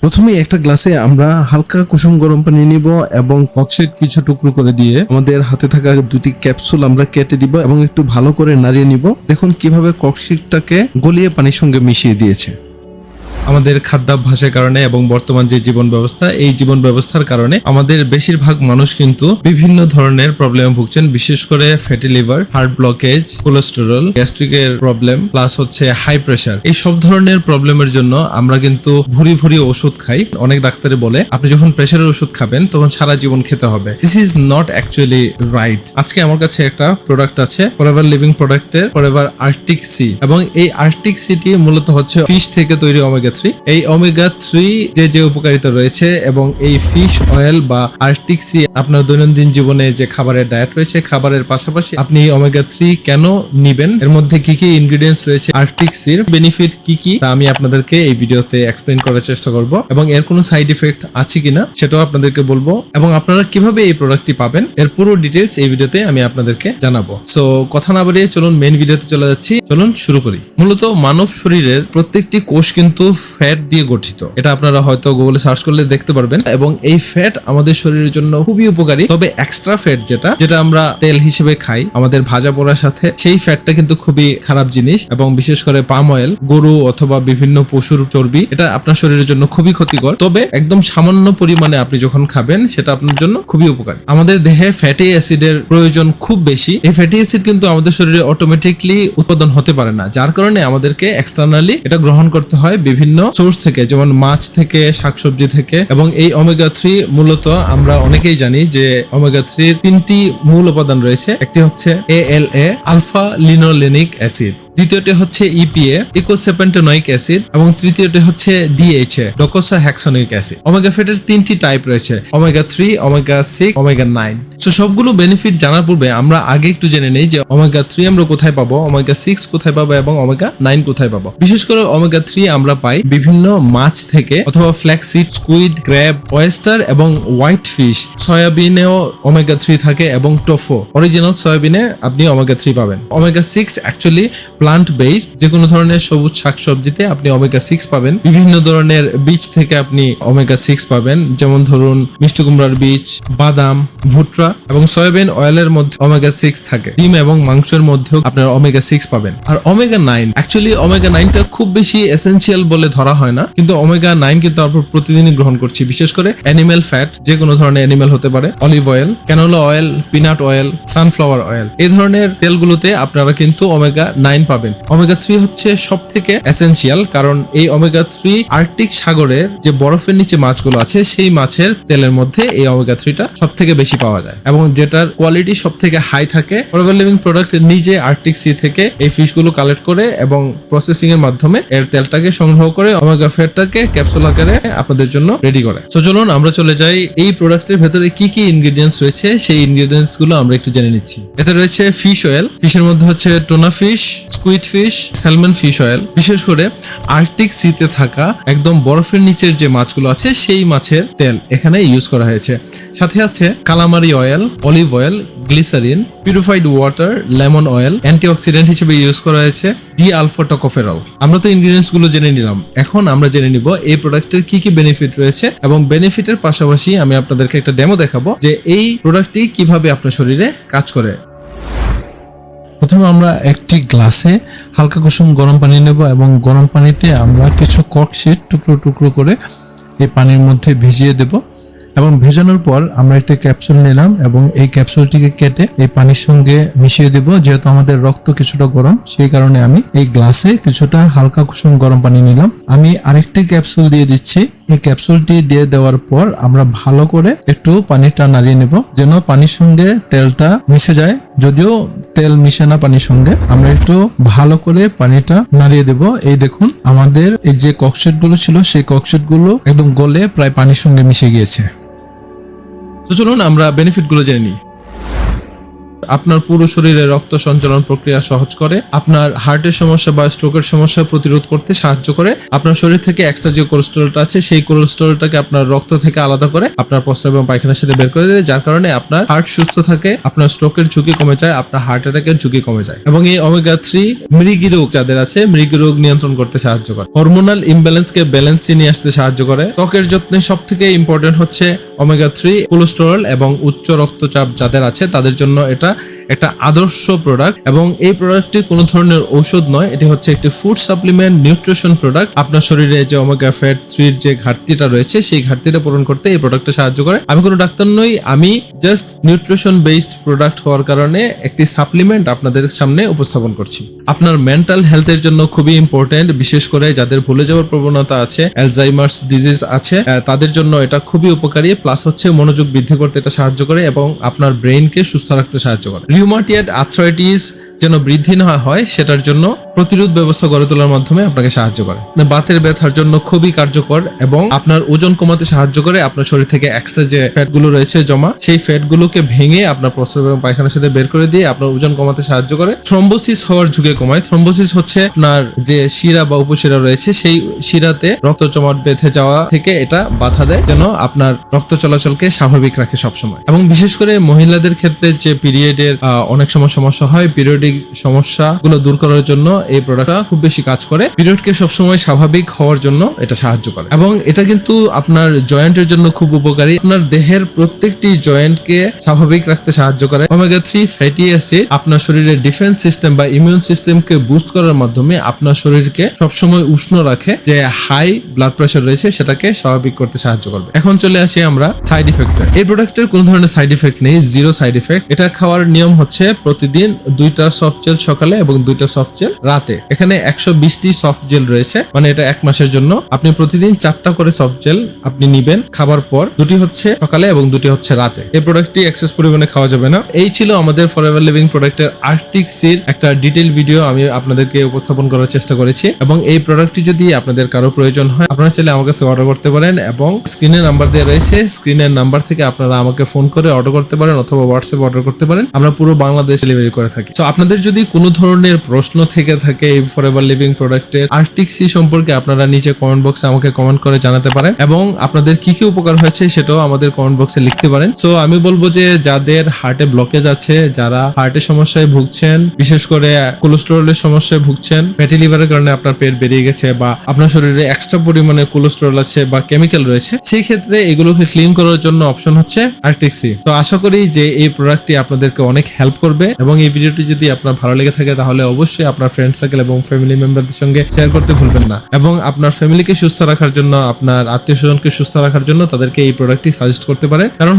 প্রথমে একটা গ্লাসে আমরা হালকা কুসুম গরম পানি নিব এবং ককশিট কিছু টুকরো করে দিয়ে আমাদের হাতে থাকা দুটি ক্যাপসুল আমরা কেটে দিব এবং একটু ভালো করে নাড়িয়ে নিব। দেখুন কিভাবে ককশিটটাকে গলিয়ে পানির সঙ্গে মিশিয়ে দিয়েছে। আমাদের খাদ্যাভ্যাসের কারণে এবং বর্তমান যে জীবন ব্যবস্থা, এই জীবন ব্যবস্থার কারণে আমাদের বেশিরভাগ মানুষ কিন্তু বিভিন্ন ধরনের প্রবলেমে ভুগছেন, বিশেষ করে fatty liver, heart blockage, cholesterol, গ্যাস্ট্রিকের প্রবলেম, প্লাস হচ্ছে হাই প্রেশার। এই সব ধরনের প্রবলেমের জন্য আমরা কিন্তু ভুরি ভুরি ওষুধ খাই। অনেক ডাক্তারে বলে আপনি যখন প্রেশারের ওষুধ খাবেন তখন সারা জীবন খেতে হবে। This is not actually right. আজকে আমার কাছে একটা প্রোডাক্ট আছে, ফরএভার লিভিং প্রোডাক্টের ফরএভার আর্কটিক সি, এবং এই আর্কটিক সিটি মূলত হচ্ছে ফিশ থেকে তৈরি ওমেগা 3। এই ওমেগা 3 যে উপকারিতা রয়েছে এবং এই ফিশ অয়েল বা আর্কটিক সি আপনার দৈনন্দিন জীবনে যে খাবারের ডায়েট রয়েছে, খাবারের পাশাপাশি আপনি ওমেগা 3 কেন নিবেন, এর মধ্যে কি কি ইনগ্রেডিয়েন্টস রয়েছে, আর্কটিক সির বেনিফিট কি কি, তা আমি আপনাদেরকে এই ভিডিওতে এক্সপ্লেইন করার চেষ্টা করব এবং এর কোনো সাইড ইফেক্ট আছে কিনা সেটাও আপনাদেরকে বলবো, এবং আপনারা কিভাবে এই প্রোডাক্টটি পাবেন এর পুরো ডিটেইলস এই ভিডিওতে আমি আপনাদেরকে জানাবো। সো কথা না বাড়িয়ে চলুন মেইন ভিডিওতে চলে যাচ্ছি। চলুন শুরু করি। মূলত মানব শরীরের প্রত্যেকটি কোষ কিন্তু ফ্যাট দিয়ে গঠিত। এটা আপনারা হয়তো গুগলে সার্চ করলে দেখতে পারবেন, এবং এই ফ্যাট আমাদের শরীরের জন্য খুবই উপকারী। তবে এক্সট্রা ফ্যাট যেটা আমরা তেল হিসেবে খাই আমাদের ভাজা পোড়ার সাথে, সেই ফ্যাটটা কিন্তু খুবই খারাপ জিনিস, এবং বিশেষ করে পাম অয়েল, গরু অথবা বিভিন্ন পশুর চর্বি, এটা আপনার শরীরের জন্য খুবই ক্ষতিকর। তবে একদম সামান্য পরিমাণে আপনি যখন খাবেন সেটা আপনার জন্য খুবই উপকারী। আমাদের দেহে ফ্যাটি অ্যাসিডের প্রয়োজন খুব বেশি। এই ফ্যাটি অ্যাসিড কিন্তু আমাদের শরীরে অটোমেটিকলি উৎপাদন হতে পারে না, যার কারণে আমাদেরকে এক্সটার্নালি এটা গ্রহণ করতে হয় বিভিন্ন সোর্স থেকে, যেমন মাছ থেকে, শাকসবজি থেকে। এবং এই ওমেগা 3 মূলত আমরা অনেকেই জানি যে ওমেগা 3 তিনটি মূল উপাদান রয়েছে। একটি হচ্ছে ALA, আলফা লিনোলেনিক অ্যাসিড, দ্বিতীয়টি হচ্ছে EPA, ইকোসেপেন্টেনোয়িক অ্যাসিড, এবং তৃতীয়টি হচ্ছে DHA, ডোকোসাহেক্সানোয়িক অ্যাসিড। ওমেগা ফ্যাটের তিনটি টাইপ রয়েছে, ওমেগা 3, ওমেগা 6, ওমেগা 9। সো সবগুলো বেনিফিট জানার পূর্বে আমরা আগে একটু জেনে নেই যে ওমেগা 3 আমরা কোথায় পাবো, ওমেগা 6 কোথায় পাবো এবং ওমেগা 9 কোথায় পাবো। বিশেষ করে ওমেগা 3 আমরা পাই বিভিন্ন মাছ থেকে, অথবা ফ্ল্যাক্সিড, স্কুইড, ক্র্যাব, ওয়েস্টার এবং হোয়াইট ফিশ। সয়াবিনেও ওমেগা 3 থাকে এবং টোফু, অরিজিনাল সয়াবিনে আপনি ওমেগা 3 পাবেন। ওমেগা 6 অ্যাকচুয়ালি প্লান্ট বেসড, যে কোনো ধরনের সবুজ শাকসবজিতে আপনি ওমেগা 6 পাবেন। বিভিন্ন ধরনের বীজ থেকে আপনি ওমেগা 6 পাবেন, যেমন ধরুন মিষ্টি কুমড়ার বীজ, বাদাম, ভুট্টা এবং সয়াবিন অয়েলের মধ্যে ওমেগা 6 থাকে। ডিম এবং মাংসের মধ্যেও আপনার ওমেগা 6 পাবেন। আর ওমেগা 9, অ্যাকচুয়ালি ওমেগা 9টা খুব বেশি এসেনশিয়াল বলে ধরা হয় না, কিন্তু ওমেগা 9 কিন্তু আমরা প্রতিদিনই গ্রহণ করছি। বিশেষ করে অ্যানিমেল ফ্যাট, যে কোনো ধরনের অ্যানিমেল হতে পারে, olive oil, canola oil, peanut oil, sunflower oil, এই ধরনের তেলগুলোতে আপনারা কিন্তু ওমেগা 9 পাবেন। ওমেগা 3 হচ্ছে সব থেকে এসেনশিয়াল, কারণ এই ওমেগা 3 আর্কটিক সাগরের যে বরফের নিচে মাছগুলো আছে সেই মাছের তেলের মধ্যে এই ওমেগা 3টা সব থেকে বেশি পাওয়া যায়, এবং যেটার কোয়ালিটি সব থেকে হাই থাকে। ফরএভার লিভিং প্রোডাক্ট নিজে আর্কটিক সি থেকে এই ফিশগুলো কালেক্ট করে এবং প্রসেসিং এর মাধ্যমে এর তেলটাকে সংগ্রহ করে ওমেগা ফ্যাটটাকে ক্যাপসুল আকারে আপনাদের জন্য রেডি করে। সো চলুন আমরা চলে যাই এই প্রোডাক্টের ভেতরে কি কি ইনগ্রেডিয়েন্টস রয়েছে, সেই ইনগ্রেডিয়েন্টস গুলো আমরা একটু জেনে নিচ্ছি। এতে রয়েছে ফিশ অয়েল, ফিশের মধ্যে হচ্ছে tuna fish, squid fish, salmon fish oil. বিশেষ করে আর্কটিক সিতে থাকা একদম বরফের নিচের যে মাছগুলো আছে সেই মাছের তেল এখানে ইউজ করা হয়েছে। সাথে আছে calamari oil, olive oil, glycerin, purified water, lemon oil, antioxidant হিসেবে ইউজ করা হয়েছে ডি-আলফা টোকোফেরল। আমরা তো ইনগ্রেডিয়েন্টস গুলো জেনে নিলাম, এখন আমরা জেনে নিব এই প্রোডাক্টের কি কি বেনিফিট রয়েছে, এবং বেনিফিটের পাশাপাশি আমি আপনাদেরকে একটা ডেমো দেখাবো যে এই প্রোডাক্টটি কিভাবে আপনার শরীরে কাজ করে। প্রথমে আমরা একটি গ্লাসে হালকা কুসুম গরম পানি নেব, এবং গরম পানিতে আমরা কিছু ককশিট টুকরো টুকরো করে এই পানির মধ্যে ভিজিয়ে দেব, এবং ভেজানোর পর আমরা একটা ক্যাপসুল নিলাম এবং এই ক্যাপসুলটিকে কেটে এই পানির সঙ্গে মিশিয়ে দেব। যেহেতু আমাদের রক্ত কিছুটা গরম, সেই কারণে আমি এই গ্লাসে কিছুটা হালকা কুসুম গরম পানি নিলাম। আমি আরেকটি ক্যাপসুল দিয়ে দিচ্ছি। এই ক্যাপসুলটি দিয়ে দেওয়ার পর আমরা ভালো করে একটু পানিটা নাড়িয়ে নেব, যেন পানির সঙ্গে তেলটা মিশে যায়। যদিও তেল মিশে না পানির সঙ্গে, আমরা একটু ভালো করে পানিটা নাড়িয়ে দেব। এই দেখুন আমাদের এই যে ককশিট গুলো ছিল সেই ককশিট গুলো একদম গলে প্রায় পানির সঙ্গে মিশে গিয়েছে। তো চলুন আমরা বেনিফিট গুলো জেনে নিই। আপনার পুরো শরীরে রক্ত সঞ্চালন প্রক্রিয়া সহজ করে, আপনার হার্টের সমস্যা বা স্ট্রোকের সমস্যা প্রতিরোধ করতে সাহায্য করে, আপনার শরীর থেকে এক্সট্রা যে কোলেস্টেরলটা আছে সেই কোলেস্টেরলটাকে আপনার রক্ত থেকে আলাদা করে আপনার প্রস্রাব এবং পায়খানার সাথে বের করে দেয়, যার কারণে আপনার হার্ট সুস্থ থাকে, আপনার স্ট্রোকের ঝুঁকি কমে যায়, আপনার হার্ট অ্যাটাকের ঝুঁকি কমে যায়। এবং এই ওমেগা 3 মৃগী রোগ যাদের আছে মৃগী রোগ নিয়ন্ত্রণ করতে সাহায্য করে, হরমোনাল ইমব্যালেন্সকে ব্যালেন্সে নিয়ে আসতে সাহায্য করে। ত্বকের যত্নে সব থেকে ইম্পর্টেন্ট হচ্ছে ওমেগা 3। কোলেস্টেরল এবং উচ্চ রক্তচাপ যাদের আছে তাদের জন্য এটা একটা আদর্শ প্রোডাক্ট, এবং এই প্রোডাক্টটি কোনো ধরনের ঔষধ নয়, এটি হচ্ছে একটি ফুড সাপ্লিমেন্ট নিউট্রিশন প্রোডাক্ট। আপনার শরীরে যে ওমেগা ফ্যাট 3 যে ঘাটতিটা রয়েছে সেই ঘাটতিটা পূরণ করতে এই প্রোডাক্টটা সাহায্য করে। আমি কোনো ডাক্তার নই, আমি জাস্ট নিউট্রিশন বেসড প্রোডাক্ট হওয়ার কারণে একটি সাপ্লিমেন্ট আপনাদের সামনে উপস্থাপন করছি। আপনার মেন্টাল হেলথের জন্য খুবই ইম্পর্টেন্ট, বিশেষ করে যাদের ভুলে যাওয়ার প্রবণতা আছে, অ্যালজাইমার্স ডিজিজ আছে, তাদের জন্য এটা খুবই উপকারী। প্লাস হচ্ছে মনোযোগ বৃদ্ধি করতে এটা সাহায্য করে এবং আপনার ব্রেইনকে সুস্থ রাখতে সাহায্য করে। রিউমাটয়েড আর্থ্রাইটিস যেন বৃদ্ধি না হয় সেটার জন্য প্রতিরোধ ব্যবস্থা গড়ে তোলার মাধ্যমে আপনাকে সাহায্য করে। বাতের ব্যথার জন্য খুবই কার্যকর এবং আপনার ওজন কমাতে সাহায্য করে। আপনার শরীর থেকে এক্সট্রা যে ফ্যাট গুলো রয়েছে জমা, সেই ফ্যাট গুলোকে ভেঙে আপনার প্রস্রাব এবং পায়খানার সাথে বের করে দিয়ে আপনার ওজন কমাতে সাহায্য করে। থ্রম্বোসিস হওয়ার ঝুঁকি কমায়। থ্রম্বোসিস হচ্ছে আপনার যে শিরা বা উপশিরা রয়েছে সেই শিরাতে রক্ত জমাট বেঁধে যাওয়া থেকে এটা বাধা দেয়, যেন আপনার রক্ত চলাচলকে স্বাভাবিক রাখে সবসময়। এবং বিশেষ করে মহিলাদের ক্ষেত্রে যে পিরিয়ডের অনেক সময় সমস্যা হয়, পিরিয়ডিক সমস্যাগুলো দূর করার জন্য এই প্রোডাক্টটা খুব বেশি কাজ করে। পিরিয়ডকে সবসময় স্বাভাবিক হওয়ার জন্য এটা সাহায্য করে এবং এটা কিন্তু আপনার জয়েন্টের জন্য খুব উপকারী। আপনার দেহের প্রত্যেকটি জয়েন্টকে স্বাভাবিক রাখতে সাহায্য করে। ওমেগা 3 ফ্যাটি অ্যাসিড আপনার শরীরের ডিফেন্স সিস্টেম বা ইমিউন সিস্টেমকে বুস্ট করার মাধ্যমে আপনার শরীরকে সবসময় উষ্ণ রাখে, যে হাই ব্লাড প্রেশার রয়েছে সেটাকে স্বাভাবিক করতে সাহায্য করবে। এখন চলে আসি আমরা সাইড ইফেক্টে। এই প্রোডাক্টের কোনো ধরনের সাইড ইফেক্ট নেই, জিরো সাইড ইফেক্ট। এটা খাওয়ার নিয়ম হচ্ছে প্রতিদিন 2টা সফট জেল সকালে এবং 2টা সফট জেল রাতে। এখানে 120টি সফট জেল রয়েছে, মানে এটা 1 মাসের জন্য। আপনি প্রতিদিন 4টা করে সফট জেল আপনি নিবেন খাবার পর, 2টি হচ্ছে সকালে এবং 2টি হচ্ছে রাতে। এই প্রোডাক্টটি এক্সেস পরিমাণে খাওয়া যাবে না। এই ছিল আমাদের ফরএভার লিভিং প্রোডাক্টের আর্কটিক সির একটা ডিটেইল ভিডিও আমি আপনাদেরকে উপস্থাপন করার চেষ্টা করেছি। এবং এই প্রোডাক্টটি যদি আপনাদের কারো প্রয়োজন হয় আপনারা চাইলে আমার কাছে অর্ডার করতে পারেন, এবং স্ক্রিনে নাম্বার দেওয়া রয়েছে, স্ক্রিনের নাম্বার থেকে আপনারা আমাকে ফোন করে অর্ডার করতে পারেন অথবা হোয়াটসঅ্যাপে অর্ডার করতে পারেন। আমরা পুরো বাংলাদেশ ডেলিভারি করে থাকি। তো আপনাদের যদি কোনো ধরনের প্রশ্ন থেকে থাকে এই ফরএভার লিভিং প্রোডাক্টের আর্কটিক সি সম্পর্কে, আপনারা নিচে কমেন্ট বক্সে আমাকে কমেন্ট করে জানাতে পারেন, এবং আপনাদের কি কি উপকার হয়েছে সেটাও আমাদের কমেন্ট বক্সে লিখতে পারেন। সো আমি বলবো যে যাদের হার্টে ব্লকেজ আছে, যারা হার্টের সমস্যায় ভুগছেন, বিশেষ করে কোলেস্টেরলের সমস্যায় ভুগছেন, ফ্যাটি লিভারের কারণে আপনার পেট বেরিয়ে গেছে বা আপনার শরীরে এক্সট্রা পরিমাণে কোলেস্টেরল আছে বা কেমিক্যাল রয়েছে, সেই ক্ষেত্রে এগুলোকে ক্লিন করার জন্য অপশন হচ্ছে আর্কটিক সি। তো আশা করি যে এই প্রোডাক্টটি আপনাদেরকে অনেক হেল্প করবে, এবং এই ভিডিওটি যদি আপনার ভালো লেগে থাকে তাহলে অবশ্যই আপনার ফ্রেন্ড সার্কেল এবং ফ্যামিলি মেম্বারদের সঙ্গে শেয়ার করতে ভুলবেন না। এবং আপনার ফ্যামিলিকে সুস্থ রাখার জন্য, আপনার আত্মীয় স্বজনকে সুস্থ রাখার জন্য তাদেরকে এই প্রোডাক্টটি সাজেস্ট করতে পারেন। কারণ